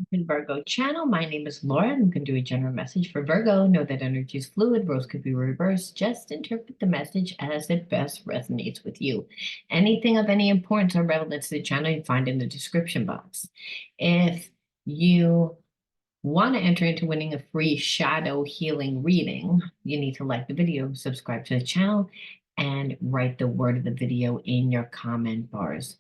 In Virgo channel. My name is Laura. I'm going to do a general message for Virgo. Know that energy is fluid. Roles could be reversed. Just interpret the message as it best resonates with you. Anything of any importance or relevance to the channel you find in the description box. If you want to enter into winning a free shadow healing reading, you need to like the video, subscribe to the channel, and write the word of the video in your comment bars.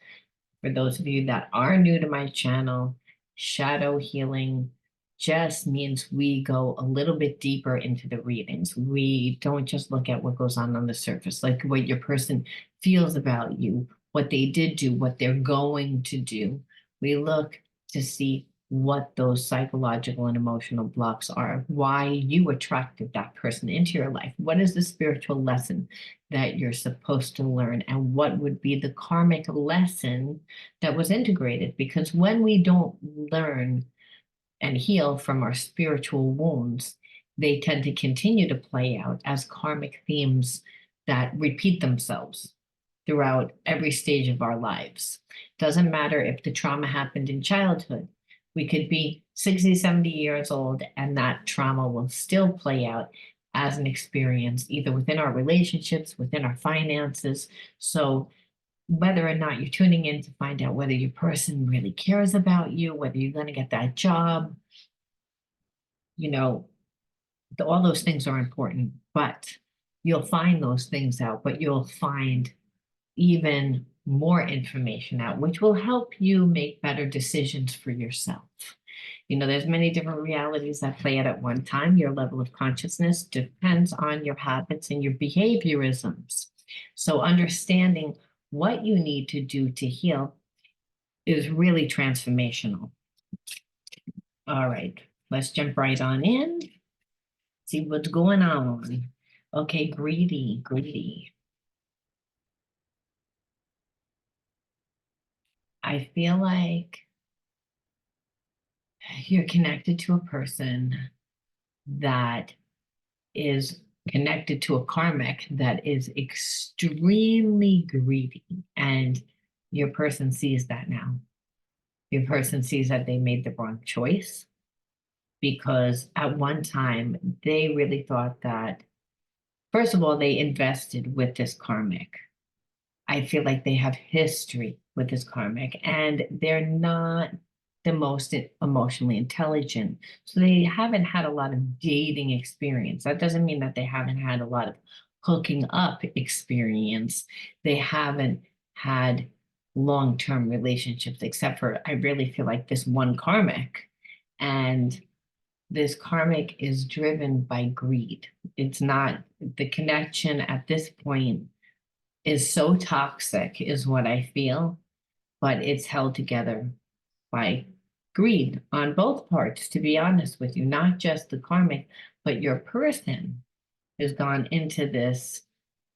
For those of you that are new to my channel, shadow healing just means we go a little bit deeper into the readings. We don't just look at what goes on the surface, like what your person feels about you, what they did do, what they're going to do. We look to see what those psychological and emotional blocks are, why you attracted that person into your life. What is the spiritual lesson that you're supposed to learn, and what would be the karmic lesson that was integrated? Because when we don't learn and heal from our spiritual wounds, they tend to continue to play out as karmic themes that repeat themselves throughout every stage of our lives. Doesn't matter if the trauma happened in childhood. We could be 60, 70 years old, and that trauma will still play out as an experience, either within our relationships, within our finances. So whether or not you're tuning in to find out whether your person really cares about you, whether you're going to get that job, you know, all those things are important, but you'll find those things out, but you'll find even more information out, which will help you make better decisions for yourself. There's many different realities that play out at one time. Your level of consciousness depends on your habits and your behaviorisms. So understanding what you need to do to heal is really transformational. All right, let's jump right on in. See what's going on. Okay, greedy. I feel like you're connected to a person that is connected to a karmic that is extremely greedy, and your person sees that now. Your person sees that they made the wrong choice, because at one time they really thought that, first of all, they invested with this karmic. I feel like they have history with this karmic, and they're not the most emotionally intelligent. So they haven't had a lot of dating experience. That doesn't mean that they haven't had a lot of hooking up experience. They haven't had long-term relationships, except for, I really feel like, this one karmic. And this karmic is driven by greed. It's not, the connection at this point is so toxic, is what I feel, but it's held together by greed on both parts, to be honest with you, not just the karmic, but your person has gone into this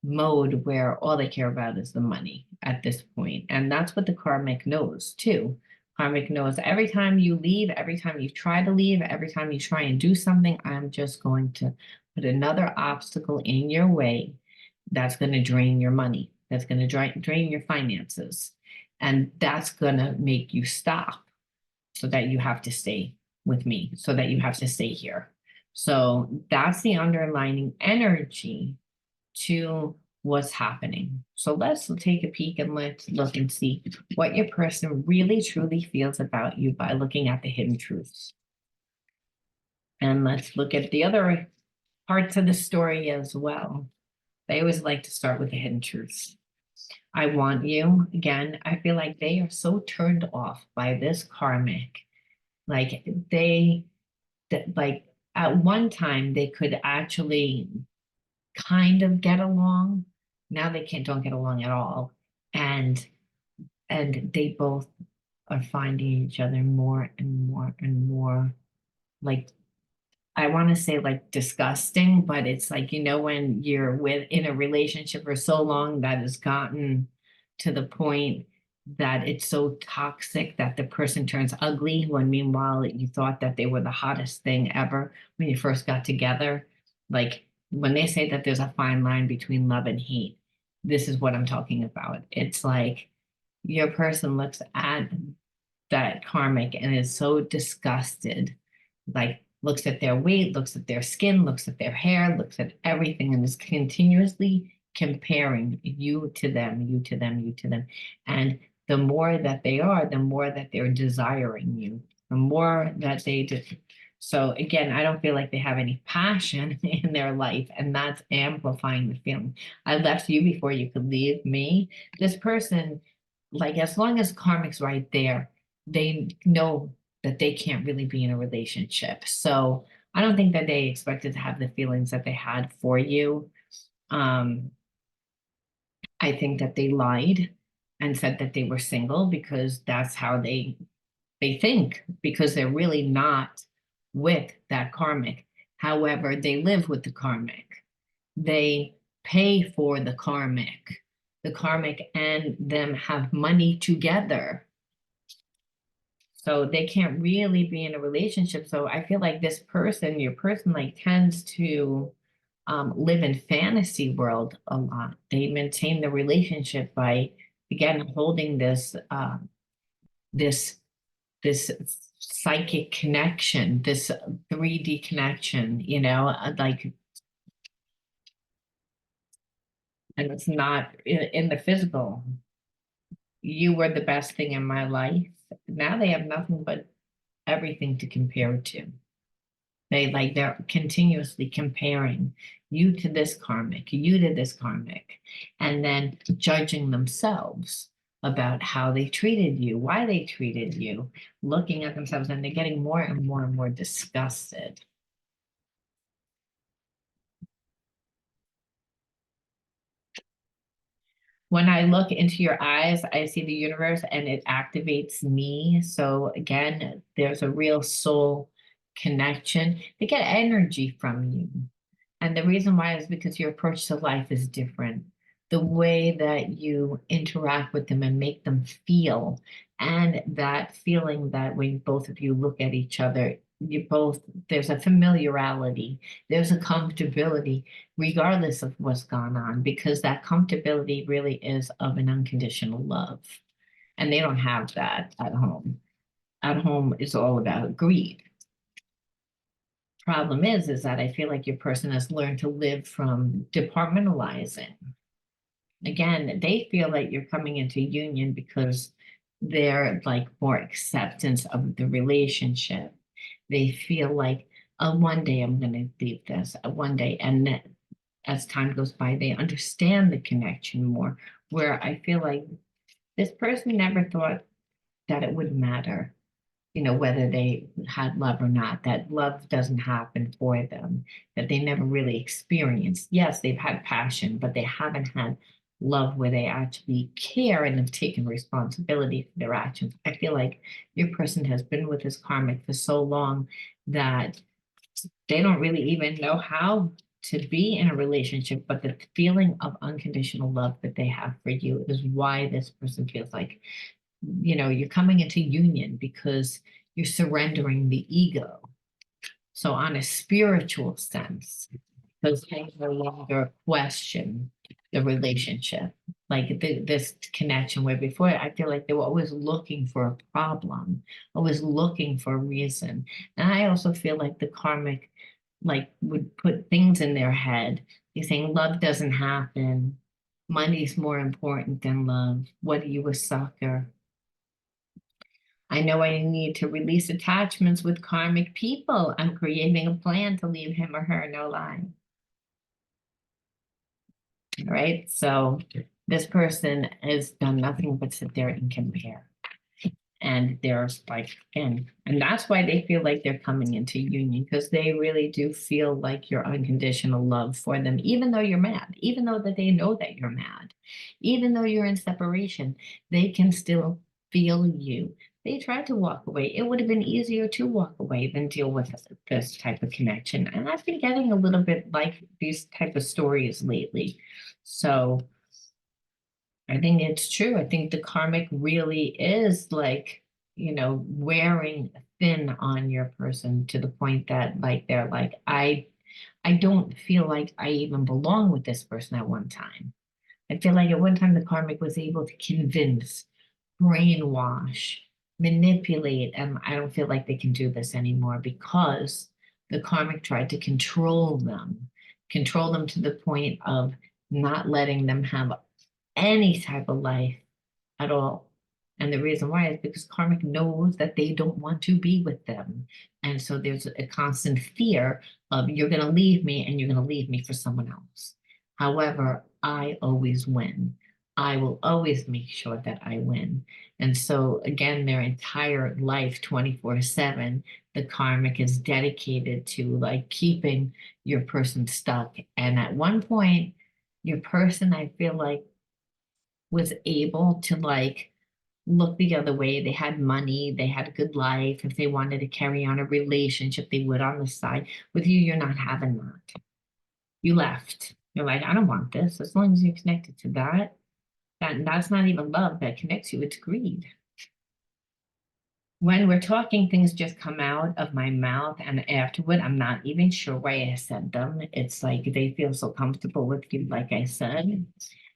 mode where all they care about is the money at this point. And that's what the karmic knows too. Karmic knows every time you leave, every time you try to leave, every time you try and do something, I'm just going to put another obstacle in your way that's going to drain your money, that's going to drain your finances. And that's going to make you stop, so that you have to stay with me, so that you have to stay here. So that's the underlying energy to what's happening. So let's take a peek and let's look and see what your person really truly feels about you by looking at the hidden truths. And let's look at the other parts of the story as well. They always like to start with the hidden truths. I want you. Again, I feel like they are so turned off by this karmic. Like like at one time they could actually kind of get along. Now they don't get along at all. And they both are finding each other more and more and more, like, I want to say like disgusting, but it's like, when you're in a relationship for so long that has gotten to the point that it's so toxic that the person turns ugly, when meanwhile you thought that they were the hottest thing ever when you first got together. Like, when they say that there's a fine line between love and hate, this is what I'm talking about. It's like your person looks at that karmic and is so disgusted, like looks at their weight, looks at their skin, looks at their hair, looks at everything, and is continuously comparing you to them, you to them, you to them. And the more that they are, the more that they're desiring you, the more that they do. So again, I don't feel like they have any passion in their life, and that's amplifying the feeling. I left you before you could leave me. This person, like as long as karmic's right there, they know that they can't really be in a relationship. So I don't think that they expected to have the feelings that they had for you. Um, I think that they lied and said that they were single because that's how they think, because they're really not with that karmic. However, they live with the karmic. They pay for the karmic. The karmic and them have money together. So they can't really be in a relationship. So I feel like this person, your person, like tends to live in fantasy world a lot. They maintain the relationship by, again, holding this this psychic connection, this 3D connection, like, and it's not in the physical. You were the best thing in my life. Now they have nothing but everything to compare to. They're continuously comparing you to this karmic, you to this karmic, and then judging themselves about how they treated you, why they treated you, looking at themselves, and they're getting more and more and more disgusted. When I look into your eyes, I see the universe and it activates me. So again, there's a real soul connection. They get energy from you. And the reason why is because your approach to life is different. The way that you interact with them and make them feel, and that feeling that when both of you look at each other, you both, there's a familiarity, there's a comfortability, regardless of what's gone on, because that comfortability really is of an unconditional love. And they don't have that at home. At home, it's all about greed. Problem is that I feel like your person has learned to live from departmentalizing. Again, they feel like you're coming into union because they're like more acceptance of the relationship. They feel like, oh, one day I'm going to leave this, one day. And then as time goes by, they understand the connection more. Where I feel like this person never thought that it would matter, whether they had love or not, that love doesn't happen for them, that they never really experienced. Yes, they've had passion, but they haven't had love where they actually care and have taken responsibility for their actions. I feel like your person has been with this karmic for so long that they don't really even know how to be in a relationship, but the feeling of unconditional love that they have for you is why this person feels like, you're coming into union because you're surrendering the ego. So on a spiritual sense, because they no longer question the relationship, like this connection, where before I feel like they were always looking for a problem, always looking for a reason. And I also feel like the karmic like would put things in their head. They're saying love doesn't happen. Money's more important than love. What are you, a sucker? I know I need to release attachments with karmic people. I'm creating a plan to leave him or her, no lie. All right. So this person has done nothing but sit there and compare. And there's like, again, and that's why they feel like they're coming into union, because they really do feel like your unconditional love for them, even though you're mad, even though that they know that you're mad, even though you're in separation, they can still feel you. They tried to walk away. It would have been easier to walk away than deal with this type of connection. And I've been getting a little bit like these type of stories lately. So I think it's true. I think the karmic really is like, wearing thin on your person to the point that like they're like, I don't feel like I even belong with this person at one time. I feel like at one time the karmic was able to convince, brainwash, manipulate, and I don't feel like they can do this anymore because the karmic tried to control them to the point of not letting them have any type of life at all. And the reason why is because karmic knows that they don't want to be with them. And so there's a constant fear of you're going to leave me and you're going to leave me for someone else. However, I always win. I will always make sure that I win. And so, again, their entire life, 24/7, the karmic is dedicated to like keeping your person stuck. And at one point, your person, I feel like, was able to like look the other way. They had money, they had a good life. If they wanted to carry on a relationship, they would on the side. With you, you're not having that. You left. You're like, I don't want this. As long as you're connected to that, that's not even love that connects you, it's greed. When we're talking, things just come out of my mouth, and afterward, I'm not even sure why I said them. It's like they feel so comfortable with you, like I said.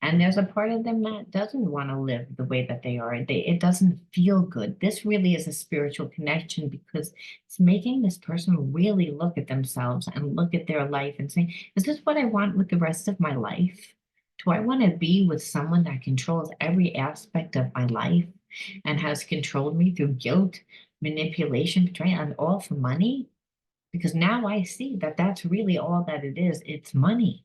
And there's a part of them that doesn't want to live the way that they are. It doesn't feel good. This really is a spiritual connection because it's making this person really look at themselves and look at their life and say, is this what I want with the rest of my life? Do I want to be with someone that controls every aspect of my life and has controlled me through guilt, manipulation, betrayal, and all for money? Because now I see that that's really all that it is. It's money.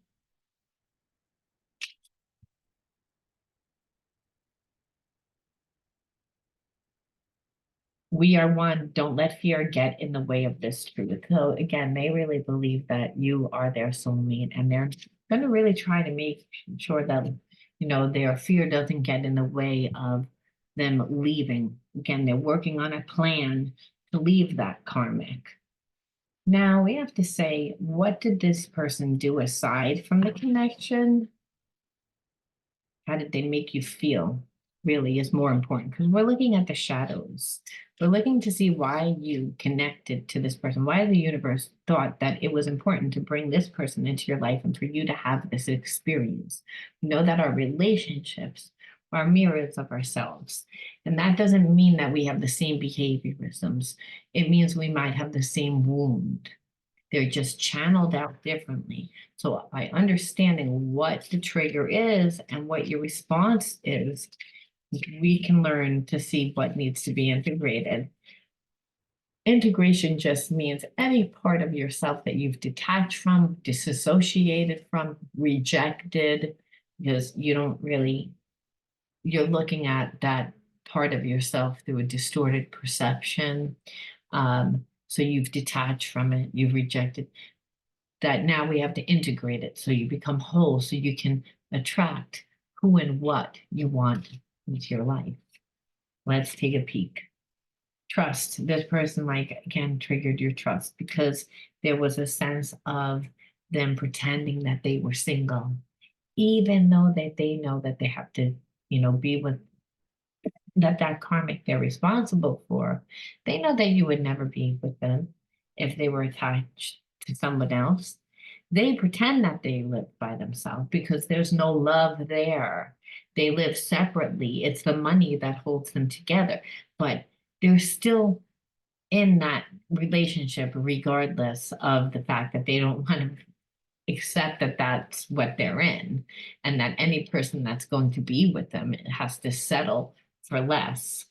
We are one. Don't let fear get in the way of this truth. So again, they really believe that you are their soulmate, and they're going to really try to make sure that, their fear doesn't get in the way of them leaving. Again, they're working on a plan to leave that karmic. Now we have to say, what did this person do aside from the connection? How did they make you feel? Really is more important because we're looking at the shadows. We're looking to see why you connected to this person, why the universe thought that it was important to bring this person into your life and for you to have this experience. We know that our relationships are mirrors of ourselves. And that doesn't mean that we have the same behaviorisms. It means we might have the same wound. They're just channeled out differently. So by understanding what the trigger is and what your response is, we can learn to see what needs to be integrated. Integration just means any part of yourself that you've detached from, disassociated from, rejected, because you don't really, you're looking at that part of yourself through a distorted perception. So you've detached from it, you've rejected that. Now we have to integrate it so you become whole, so you can attract who and what you want into your life. Let's take a peek. Trust. This person, like, again, triggered your trust because there was a sense of them pretending that they were single, even though that they know that they have to, be with that karmic they're responsible for. They know that you would never be with them if they were attached to someone else. They pretend that they live by themselves because there's no love there. They live separately. It's the money that holds them together, but they're still in that relationship regardless of the fact that they don't want to accept that that's what they're in, and that any person that's going to be with them has to settle for less.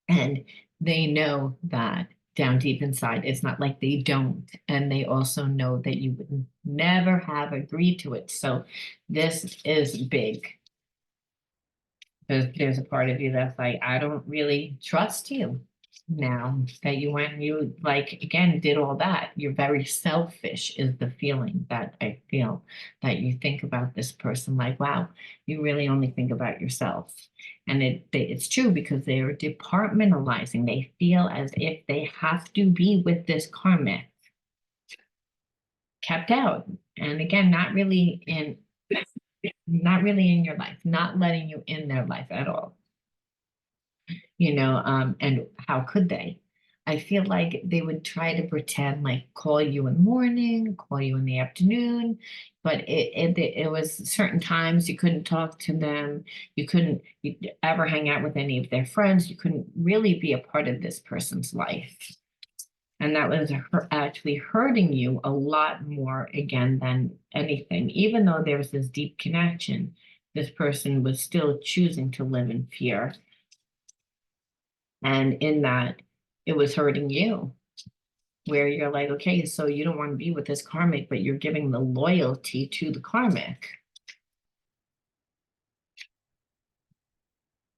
And they know that down deep inside, it's not like they don't. And they also know that you would never have agreed to it. So this is big. There's a part of you that's like, I don't really trust you now that you went and you like again did all that. You're very selfish is the feeling that I feel, that you think about this person like, wow, you really only think about yourself. And it's true because they are departmentalizing. They feel as if they have to be with this karmic, kept out. And again, not really in your life, not letting you in their life at all. And how could they? I feel like they would try to pretend like call you in the morning, call you in the afternoon, but it was certain times you couldn't talk to them. You couldn't ever hang out with any of their friends. You couldn't really be a part of this person's life. And that was actually hurting you a lot more again than anything. Even though there was this deep connection, this person was still choosing to live in fear. And in that, it was hurting you, where you're like, okay, so you don't want to be with this karmic, but you're giving the loyalty to the karmic.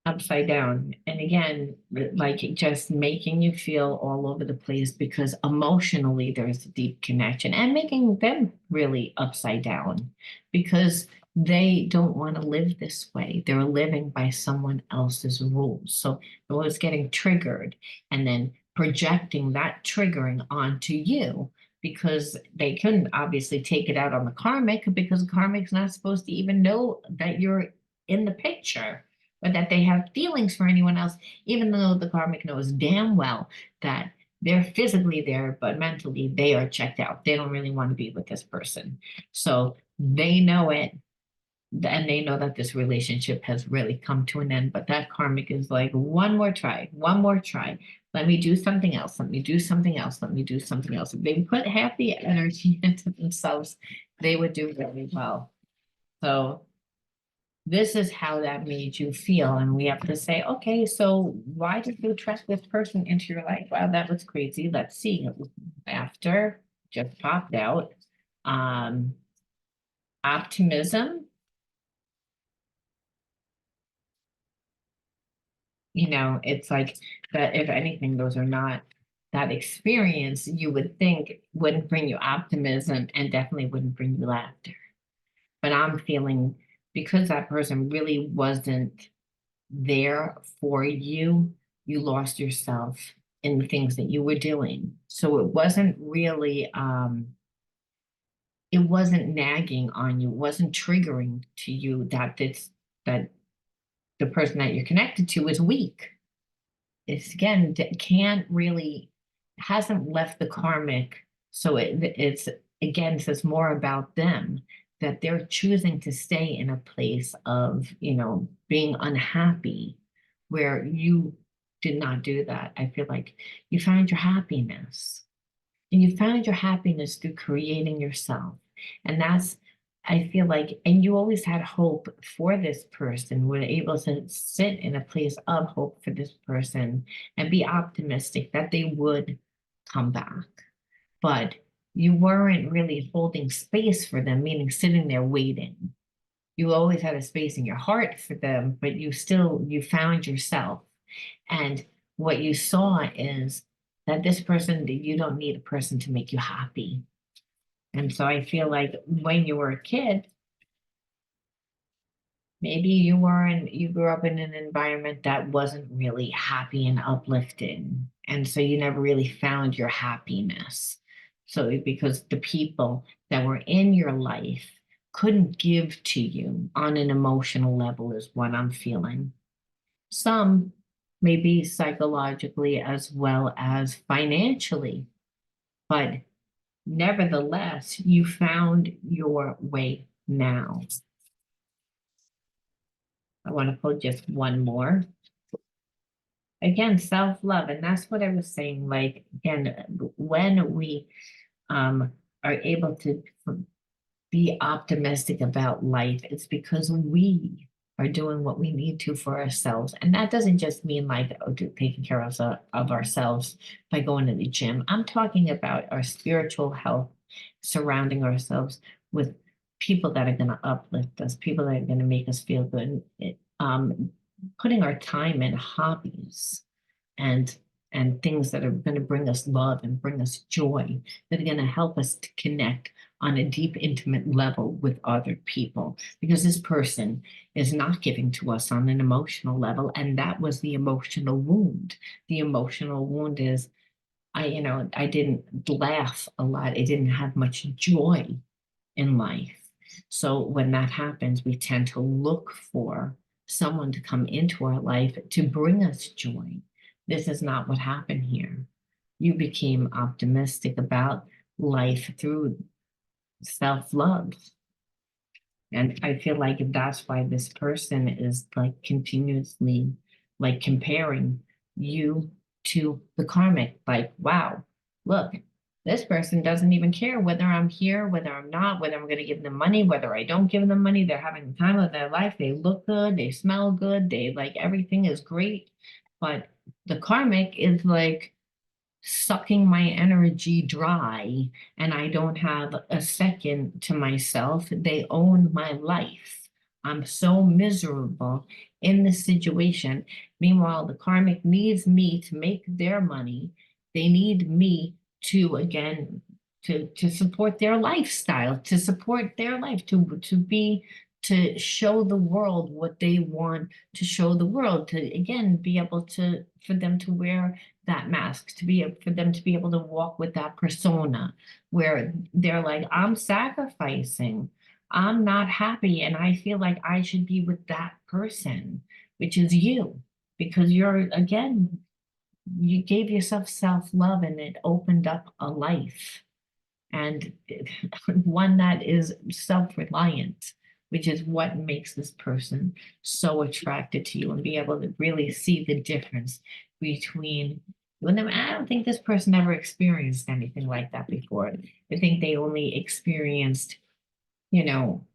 Upside down. And again, like just making you feel all over the place because emotionally there's a deep connection and making them really upside down because they don't want to live this way. They're living by someone else's rules. So it was getting triggered and then projecting that triggering onto you because they couldn't obviously take it out on the karmic because the karmic's not supposed to even know that you're in the picture or that they have feelings for anyone else, even though the karmic knows damn well that they're physically there, but mentally they are checked out. They don't really want to be with this person. So they know it, and they know that this relationship has really come to an end. But that karmic is like, one more try, one more try. Let me do something else. Let me do something else. Let me do something else. If they put half the energy into themselves, they would do really well. So this is how that made you feel. And we have to say, okay, so why did you attract this person into your life? Wow, that was crazy. Let's see. After just popped out. Um, Optimism, it's like that if anything, those are not that experience you would think wouldn't bring you optimism and definitely wouldn't bring you laughter. But I'm feeling because that person really wasn't there for you, you lost yourself in the things that you were doing. So it wasn't really, it wasn't nagging on you, it wasn't triggering to you that the person that you're connected to is weak. It's again, can't really, hasn't left the karmic. So it's again, says more about them that they're choosing to stay in a place of, being unhappy where you did not do that. I feel like you found your happiness and you found your happiness through creating yourself. And that's, I feel like, and you always had hope for this person, were able to sit in a place of hope for this person and be optimistic that they would come back. But you weren't really holding space for them, meaning sitting there waiting. You always had a space in your heart for them, but you found yourself. And what you saw is that this person, that you don't need a person to make you happy. And so I feel like when you were a kid, maybe you grew up in an environment that wasn't really happy and uplifting. And so you never really found your happiness. So because the people that were in your life couldn't give to you on an emotional level is what I'm feeling. Some maybe psychologically as well as financially, but nevertheless, you found your way now. I want to pull just one more. Again, self-love. And that's what I was saying. Like, again, when we are able to be optimistic about life, it's because we are doing what we need to for ourselves. And that doesn't just mean like taking care of ourselves by going to the gym. I'm talking about our spiritual health, surrounding ourselves with people that are going to uplift us, people that are going to make us feel good. Putting our time in hobbies and things that are going to bring us love and bring us joy, that are going to help us to connect on a deep, intimate level with other people. Because this person is not giving to us on an emotional level. And that was the emotional wound. The emotional wound is, I didn't laugh a lot. I didn't have much joy in life. So when that happens, we tend to look for someone to come into our life to bring us joy. This is not what happened here. You became optimistic about life through self-love. And I feel like that's why this person is like continuously like comparing you to the karmic. Like, wow, look, this person doesn't even care whether I'm here, whether I'm not, whether I'm going to give them money, whether I don't give them money. They're having the time of their life. They look good, they smell good, they like everything is great. But the karmic is like, sucking my energy dry, and I don't have a second to myself. They own my life. I'm so miserable in this situation. Meanwhile, the karmic needs me to make their money. They need me to, again, to support their lifestyle, to support their life, to be, to show the world what they want to show the world, to again be able to, for them to wear that mask, to be, for them to be able to walk with that persona where they're like, I'm sacrificing, I'm not happy, and I feel like I should be with that person, which is you, because you're, again, you gave yourself self-love and it opened up a life, and one that is self-reliant, which is what makes this person so attracted to you, and be able to really see the difference between you and them. I don't think this person ever experienced anything like that before. I think they only experienced, you know,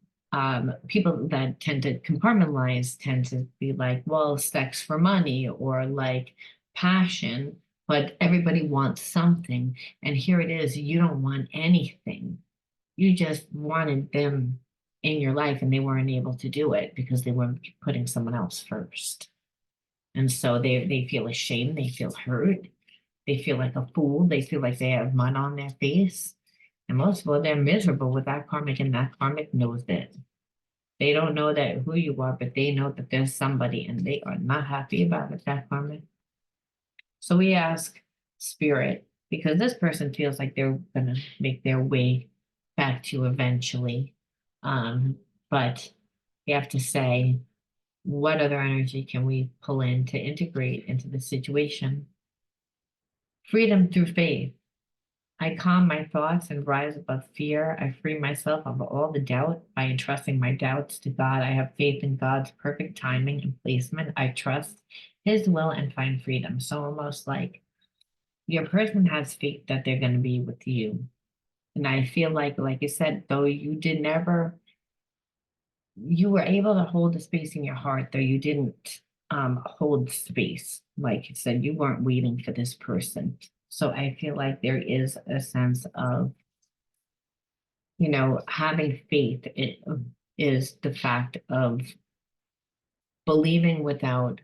people that tend to compartmentalize tend to be like, well, sex for money or like passion, but everybody wants something. And here it is, you don't want anything. You just wanted them in your life and they weren't able to do it because they weren't putting someone else first. And so they feel ashamed, they feel hurt, they feel like a fool, they feel like they have mud on their face. And most of all, they're miserable with that karmic, and that karmic knows it. They don't know that who you are, but they know that there's somebody and they are not happy about it, that karmic. So we ask spirit, because this person feels like they're gonna make their way back to you eventually. But we have to say, what other energy can we pull in to integrate into the situation? Freedom through faith. I calm my thoughts and rise above fear. I free myself of all the doubt by entrusting my doubts to God. I have faith in God's perfect timing and placement. I trust His will and find freedom. So almost like your person has faith that they're going to be with you. And I feel like you said, though you did never, you were able to hold the space in your heart, though you didn't hold space. Like you said, you weren't waiting for this person. So I feel like there is a sense of, having faith. It is the fact of believing without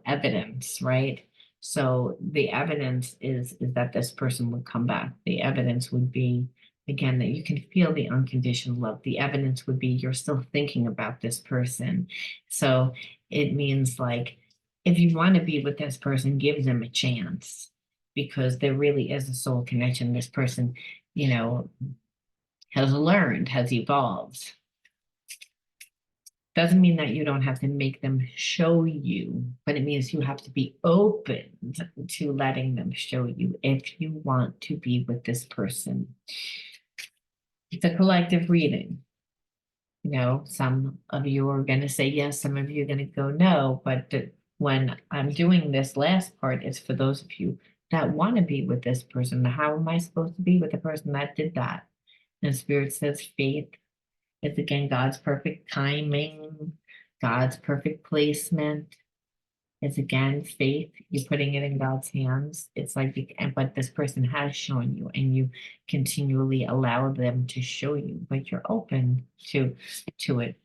evidence, right? So the evidence is that this person would come back. The evidence would be, again, that you can feel the unconditional love. The evidence would be you're still thinking about this person. So it means like, if you want to be with this person, give them a chance, because there really is a soul connection. This person, you know, has learned, has evolved. Doesn't mean that you don't have to make them show you, but it means you have to be open to letting them show you if you want to be with this person. It's a collective reading. Some of you are going to say yes, some of you are going to go no, but when I'm doing this last part, it's for those of you that want to be with this person. How am I supposed to be with the person that did that? And Spirit says faith. It's again God's perfect timing, God's perfect placement. It's again faith. You're putting it in God's hands. It's like, but this person has shown you, and you continually allow them to show you, but you're open to it.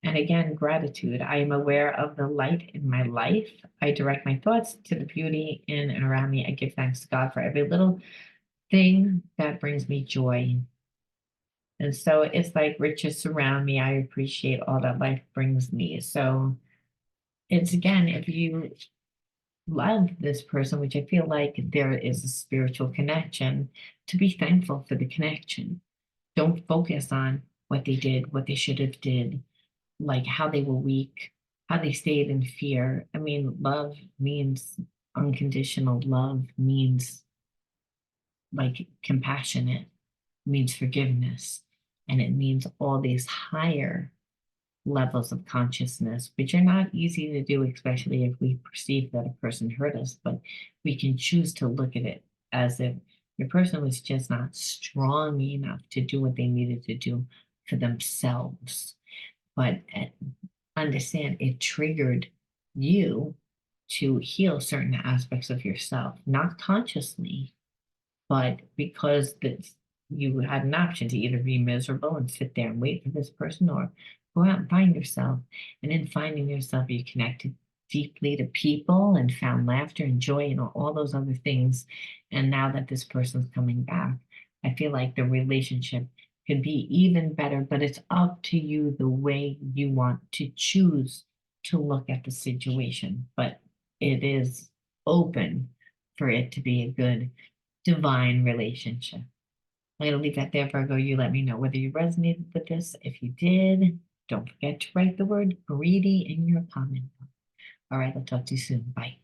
And again, gratitude. I am aware of the light in my life. I direct my thoughts to the beauty in and around me. I give thanks to God for every little thing that brings me joy. And so it's like riches surround me. I appreciate all that life brings me. So it's again, if you love this person, which I feel like there is a spiritual connection, to be thankful for the connection. Don't focus on what they did, what they should have did, like how they were weak, how they stayed in fear. I mean, love means unconditional love means like compassionate, means forgiveness, and it means all these higher levels of consciousness, which are not easy to do, especially if we perceive that a person hurt us, but we can choose to look at it as if your person was just not strong enough to do what they needed to do for themselves. But understand it triggered you to heal certain aspects of yourself, not consciously, but because you had an option to either be miserable and sit there and wait for this person, or go out and find yourself. And in finding yourself, you connected deeply to people and found laughter and joy and all those other things. And now that this person's coming back, I feel like the relationship could be even better, but it's up to you the way you want to choose to look at the situation. But it is open for it to be a good divine relationship. I'm going to leave that there, Virgo. You let me know whether you resonated with this. If you did, don't forget to write the word greedy in your comment. All right, I'll talk to you soon. Bye.